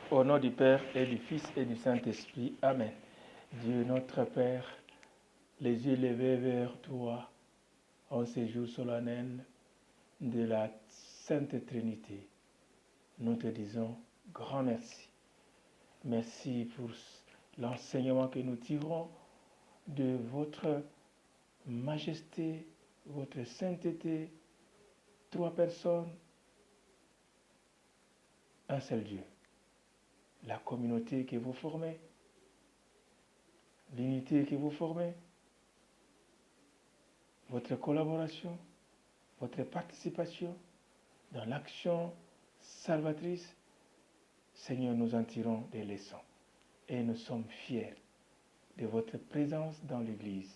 Au nom du Père et du Fils et du Saint-Esprit. Amen. Dieu notre Père, les yeux levés vers toi, en ces jours solennels de la Sainte Trinité, nous te disons grand merci. Merci pour l'enseignement que nous tirons de votre majesté, votre sainteté, 3 personnes, un seul Dieu. La communauté que vous formez, l'unité que vous formez, votre collaboration, votre participation dans l'action salvatrice. Seigneur, nous en tirons des leçons et nous sommes fiers de votre présence dans l'Église.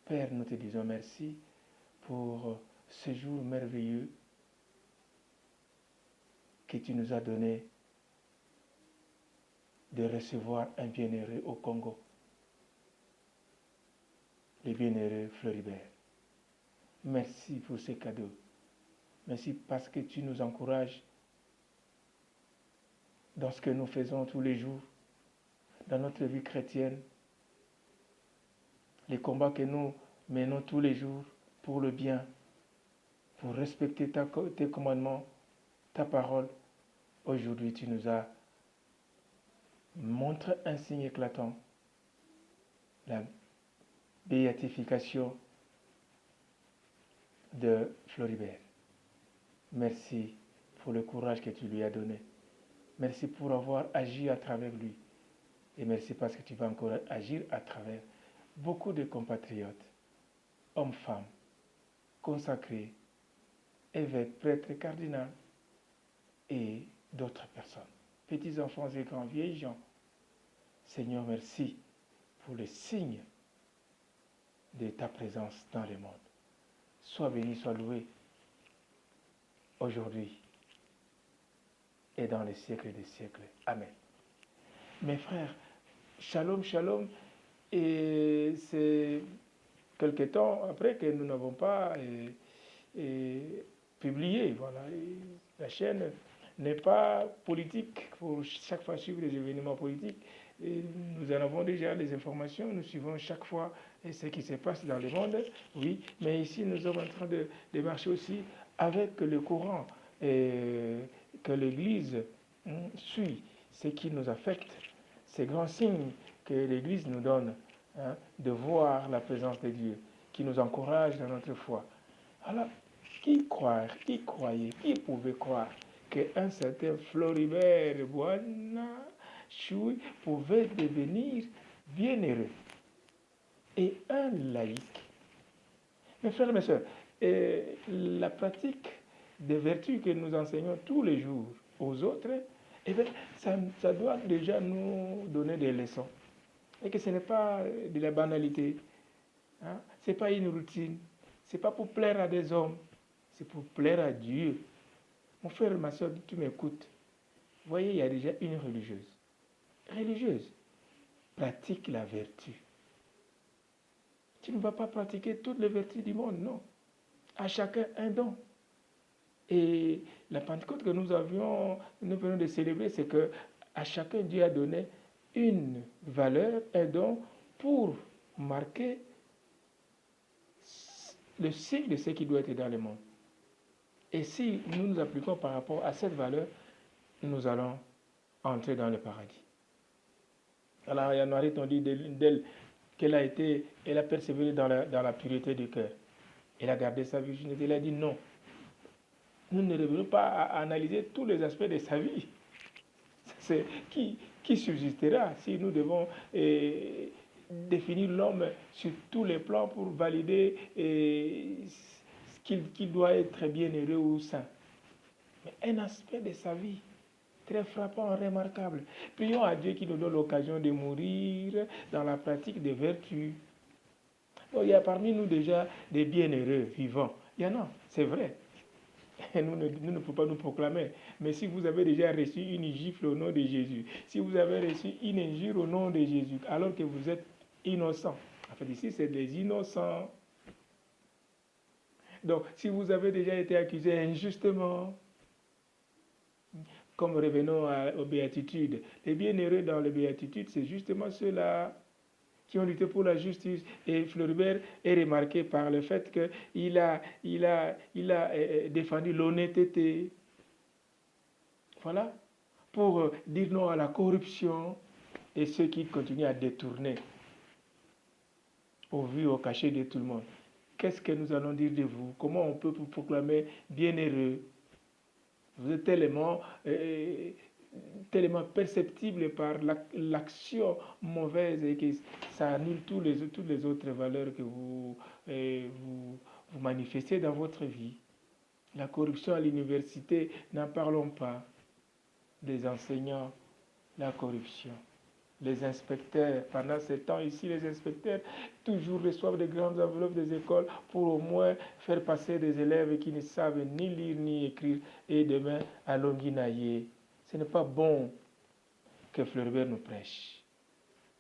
Père, nous te disons merci pour ce jour merveilleux que tu nous as donné de recevoir un bienheureux au Congo, le bienheureux Floribert. Merci pour ces cadeaux. Merci parce que tu nous encourages dans ce que nous faisons tous les jours, dans notre vie chrétienne, les combats que nous menons tous les jours pour le bien, pour respecter tes commandements, ta parole. Aujourd'hui, tu nous as montré un signe éclatant, la béatification de Floribert. Merci pour le courage que tu lui as donné. Merci pour avoir agi à travers lui. Et merci parce que tu vas encore agir à travers beaucoup de compatriotes, hommes, femmes, consacrés, évêques, prêtres, cardinaux et d'autres personnes, petits enfants et grands, vieilles gens. Seigneur, merci pour le signe de ta présence dans le monde. Sois béni, sois loué aujourd'hui et dans les siècles des siècles. Amen. Mes frères, shalom, shalom. Et c'est quelque temps après que nous n'avons pas publié. Voilà. Et la chaîne n'est pas politique pour chaque fois suivre les événements politiques. Et nous en avons déjà les informations, nous suivons chaque fois ce qui se passe dans le monde, oui, mais ici nous sommes en train de marcher aussi avec le courant que l'Église suit, ce qui nous affecte, ces grands signes que l'Église nous donne, de voir la présence de Dieu, qui nous encourage dans notre foi. Alors, qui croyait, qui pouvait croire qu'un certain Floribert Bwana Choui pouvait devenir bienheureux et un laïc. Mes frères et mes sœurs, la pratique des vertus que nous enseignons tous les jours aux autres, eh bien, ça doit déjà nous donner des leçons. Et que ce n'est pas de la banalité, hein? Ce n'est pas une routine, ce n'est pas pour plaire à des hommes, c'est pour plaire à Dieu. Mon frère et ma soeur, tu m'écoutes. Vous voyez, il y a déjà une religieuse pratique la vertu. Tu ne vas pas pratiquer toutes les vertus du monde, non. À chacun un don. Et la Pentecôte que nous venons de célébrer, c'est que à chacun Dieu a donné une valeur, un don pour marquer le signe de ce qui doit être dans le monde. Et si nous nous appliquons par rapport à cette valeur, nous allons entrer dans le paradis. Alors, il y a Marie, on dit d'elle qu'elle a persévéré dans la pureté du cœur. Elle a gardé sa virginité. Elle a dit non. Nous ne revenons pas à analyser tous les aspects de sa vie. C'est qui subsistera si nous devons définir l'homme sur tous les plans pour valider qu'il doit être bienheureux ou saint. Mais un aspect de sa vie très frappant, remarquable. Prions à Dieu qui nous donne l'occasion de mourir dans la pratique des vertus. Oh, il y a parmi nous déjà des bienheureux vivants. Il y en a, c'est vrai. Nous ne pouvons pas nous proclamer. Mais si vous avez déjà reçu une gifle au nom de Jésus, si vous avez reçu une injure au nom de Jésus, alors que vous êtes innocent, en fait ici c'est des innocents. Donc si vous avez déjà été accusé injustement, Comme revenons aux béatitudes. Les bienheureux dans les béatitudes, c'est justement ceux-là qui ont lutté pour la justice. Et Floribert est remarqué par le fait qu'il a défendu l'honnêteté. Voilà. Pour dire non à la corruption et ceux qui continuent à détourner au vu, au cachet de tout le monde. Qu'est-ce que nous allons dire de vous? Comment on peut vous proclamer bienheureux? Vous êtes tellement perceptible par l'action mauvaise et que ça annule toutes les autres valeurs que vous manifestez dans votre vie. La corruption à l'université, n'en parlons pas. Des enseignants, la corruption. Les inspecteurs, pendant ce temps ici, les inspecteurs toujours reçoivent de grandes enveloppes des écoles pour au moins faire passer des élèves qui ne savent ni lire ni écrire et demain à Longuinaillé. Ce n'est pas bon que Floribert nous prêche.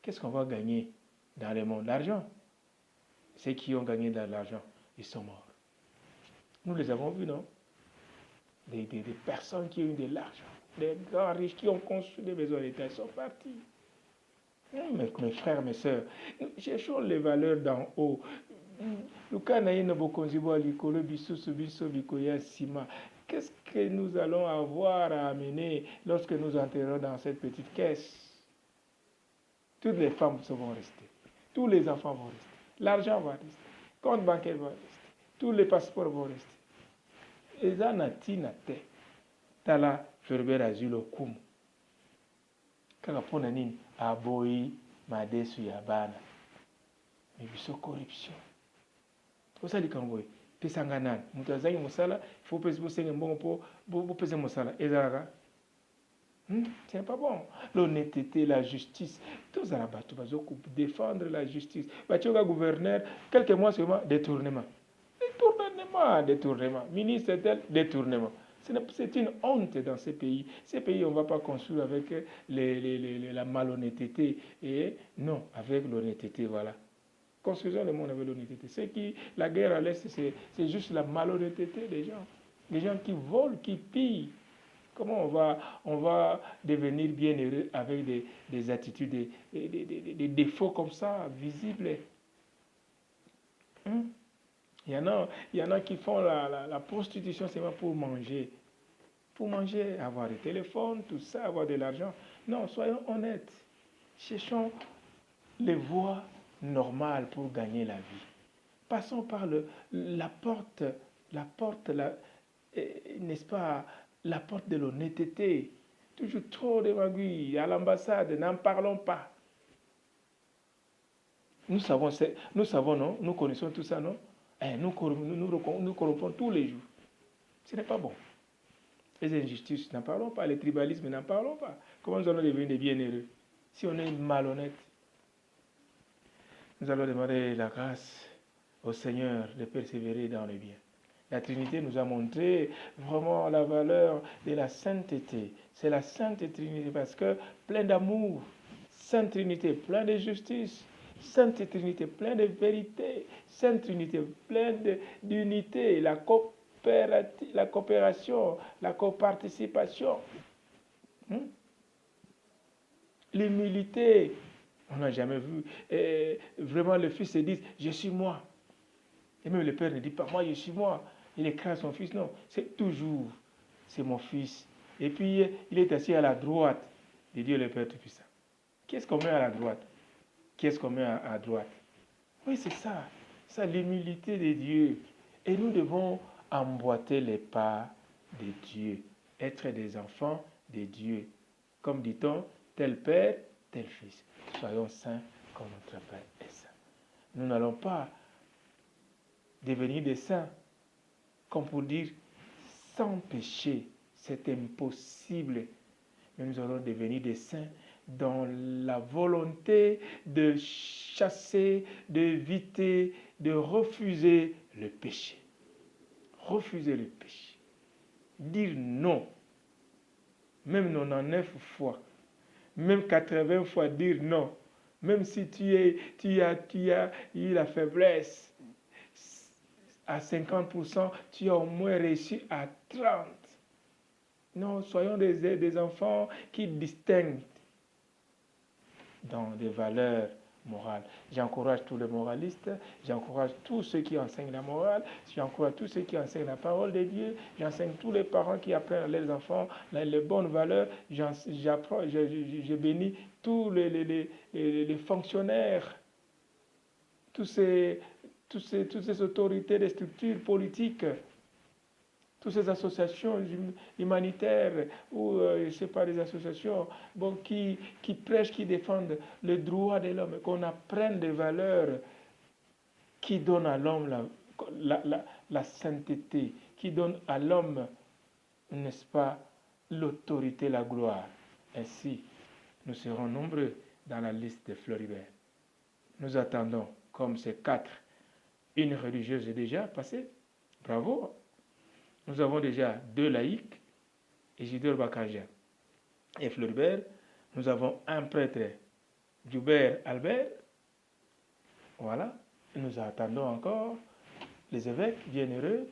Qu'est-ce qu'on va gagner dans le monde? L'argent. Ceux qui ont gagné de l'argent, ils sont morts. Nous les avons vus, non? Des personnes qui ont eu de l'argent, des grands riches qui ont construit des maisons d'État, ils sont partis. Mes frères, mes sœurs, cherchons les valeurs d'en haut. Qu'est-ce que nous allons avoir à amener lorsque nous entrerons dans cette petite caisse? Toutes les femmes vont rester. Tous les enfants vont rester. L'argent va rester. Compte bancaire va rester. Tous les passeports vont rester. Eza na tina te tala Floribert azwi lokumu kaka mpona nini aboyi madesu ya bana me biso corruption tosali likambo boye pesanga nani moto azangi mosala faut pesa bosenge mbongo mpo bopesa mosala ezalaka c'est pas bon. L'honnêteté, la justice, tous à la bateau, défendre la justice. Batioga gouverneur, quelques mois seulement, détournement. Détournement. Ministre tel, détournement. C'est une honte dans ces pays. Ces pays, on ne va pas construire avec la malhonnêteté. Et non, avec l'honnêteté, voilà. Construisons le monde avec l'honnêteté. La guerre à l'Est, c'est juste la malhonnêteté des gens. Les gens qui volent, qui pillent. Comment on va devenir bienheureux avec des attitudes, des défauts comme ça, visibles? Il y en a qui font la prostitution seulement pour manger. Pour manger, avoir des téléphones, tout ça, avoir de l'argent. Non, soyons honnêtes. Cherchons les voies normales pour gagner la vie. Passons par la porte, n'est-ce pas, la porte de l'honnêteté. Toujours trop de magouilles. À l'ambassade, n'en parlons pas. Nous savons, non? Nous connaissons tout ça, non? Nous corrompons tous les jours. Ce n'est pas bon. Les injustices, n'en parlons pas. Les tribalismes, n'en parlons pas. Comment nous allons devenir des bienheureux si on est malhonnête? Nous allons demander la grâce au Seigneur de persévérer dans le bien. La Trinité nous a montré vraiment la valeur de la sainteté. C'est la Sainte Trinité parce que plein d'amour, Sainte Trinité, plein de justice, Sainte Trinité, plein de vérité, Sainte Trinité, plein d'unité, la coopération, la coparticipation, l'humilité. On n'a jamais vu vraiment le Fils se dit « Je suis moi ». Et même le Père ne dit pas « Moi, je suis moi ». Il écrase son Fils. Non, c'est toujours « C'est mon Fils ». Et puis, il est assis à la droite de Dieu le Père Tout-Puissant. Qu'est-ce qu'on met à la droite? Qu'est-ce qu'on met à droite? Oui, c'est ça. C'est l'humilité de Dieu. Et nous devons emboîter les pas de Dieu. Être des enfants de Dieu. Comme dit-on, tel Père, tel Fils. Soyons saints comme notre Père est saint. Nous n'allons pas devenir des saints, comme pour dire sans péché. C'est impossible. Mais nous allons devenir des saints dans la volonté de chasser, d'éviter, de refuser le péché. Refuser le péché. Dire non. Même 99 fois. Même 80 fois dire non. Même si tu as eu la faiblesse à 50%, tu as au moins réussi à 30%. Non, soyons des enfants qui distinguent dans des valeurs morales. J'encourage tous les moralistes, j'encourage tous ceux qui enseignent la morale, j'encourage tous ceux qui enseignent la parole de Dieu, j'enseigne tous les parents qui apprennent à leurs enfants les bonnes valeurs, je bénis tous les fonctionnaires, toutes ces autorités des structures politiques, toutes ces associations humanitaires ou, je ne sais pas, des associations qui prêchent, qui défendent les droits de l'homme, qu'on apprenne des valeurs qui donnent à l'homme la sainteté, qui donnent à l'homme, n'est-ce pas, l'autorité, la gloire. Ainsi, nous serons nombreux dans la liste de Floribert. Nous attendons, comme ces 4, une religieuse est déjà passée. Bravo. Nous avons déjà 2 laïcs, Isidore Bakaja et Floribert. Nous avons un prêtre, Joubert Albert. Voilà. Et nous attendons encore les évêques bienheureux,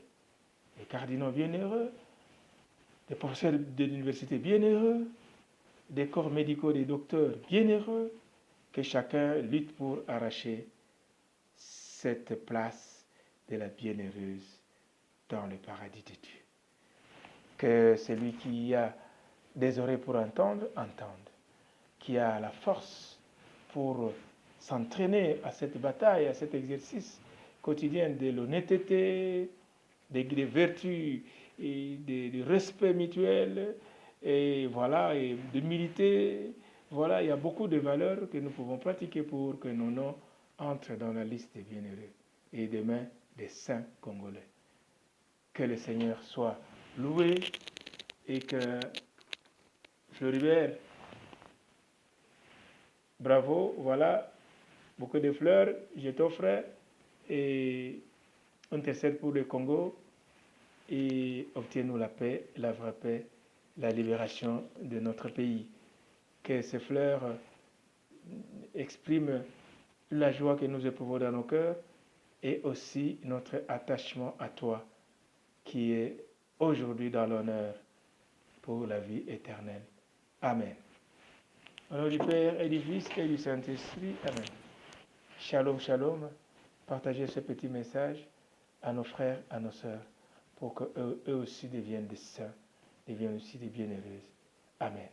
les cardinaux bienheureux, les professeurs de l'université bienheureux, des corps médicaux, des docteurs bienheureux, que chacun lutte pour arracher cette place de la bienheureuse dans le paradis de Dieu. Que celui qui a des oreilles pour entendre, entende. Qui a la force pour s'entraîner à cette bataille, à cet exercice quotidien de l'honnêteté, des vertus et du respect mutuel, et voilà, et de militer. Voilà, il y a beaucoup de valeurs que nous pouvons pratiquer pour que nos noms entrent dans la liste des bienheureux et demain des saints congolais. Que le Seigneur soit loué et que Floribert, bravo, voilà, beaucoup de fleurs, je t'offre et intercède pour le Congo et obtiens-nous la paix, la vraie paix, la libération de notre pays. Que ces fleurs expriment la joie que nous éprouvons dans nos cœurs et aussi notre attachement à toi qui est aujourd'hui dans l'honneur pour la vie éternelle. Amen. Au nom du Père et du Fils et du Saint-Esprit. Amen. Shalom, shalom. Partagez ce petit message à nos frères, à nos sœurs, pour qu'eux aussi deviennent des saints, deviennent aussi des bienheureuses. Amen.